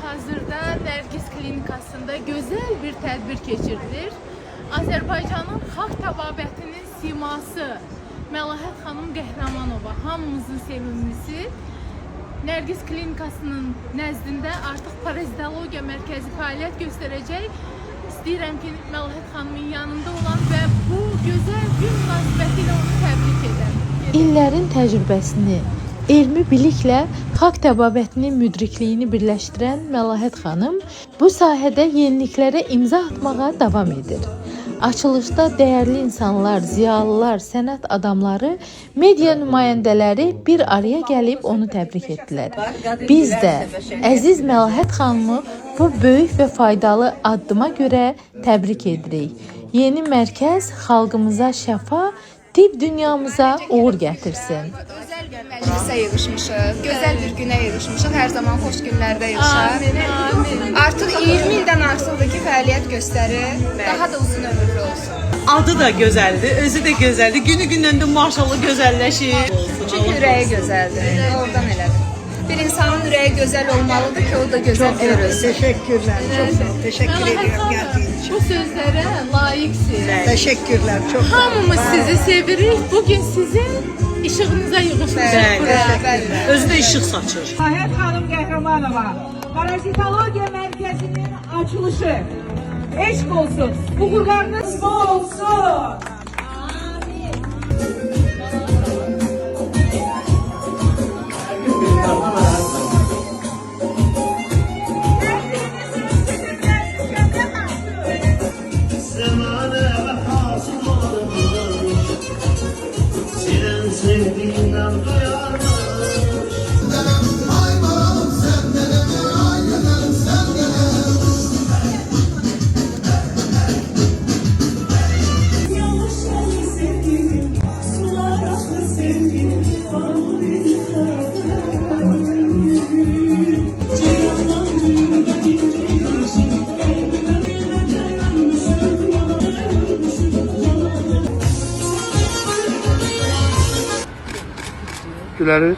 Hazırda Nərgiz klinikasında gözəl bir tədbir keçirilir. Azərbaycanın xalq təbabətinin siması Məlahət xanım Qəhrəmanova, hamımızın sevimlisi, Nərgiz klinikasının nəzdində artıq parazitologiya mərkəzi fəaliyyət göstərəcək. İstəyirəm ki, Məlahət xanımın yanında olan və bu gözəl gün münasibətilə onu təbrik edəm. İllərin təcrübəsini, elmi biliklə xalq təbabətinin müdrikliyini birləşdirən Məlahət xanım bu sahədə yeniliklərə imza atmağa davam edir. Açılışda dəyərli insanlar, ziyalılar, sənət adamları, media nümayəndələri bir araya gəlib onu təbrik etdilər. Biz də əziz Məlahət xanımı bu böyük və faydalı addıma görə təbrik edirik. Yeni mərkəz xalqımıza şəfa, tibb dünyamıza uğur gətirsin. Özəl bir məclisə yığışmışıq, gözəl bir günə yığışmışıq, hər zaman xoş günlərdə yığışaq. Amin. Artıq 20 ildən artıqdır ki, fəaliyyət göstərir, daha da uzun ömürlü olsun. Adı da gözəldir, özü də gözəldir. Günü-gündən də maşallah gözəlləşir. Çünki ürəyi gözəldir, oradan elədir. Bir insanın ürəyi gözəl olmalıdır ki, o da gözəl görürsün. Teşekkürler. Çok sağ ol. Teşekkür Məlahət ediyorum xanım, geldiğin için. bu sözlərə layiqsiniz. Teşekkürler. Çok sağ ol. Hamımız sizi sevirik. Bugün sizin işığınıza yığışmışıq Bəli. buraya. Özü də işıq saçır. Məlahət xanım Qəhrəmanova, Parazitologiya Mərkəzinin açılışı. Eşq olsun, uğurlarınız bol olsun. Sevdiğinden duyarmış. Güləri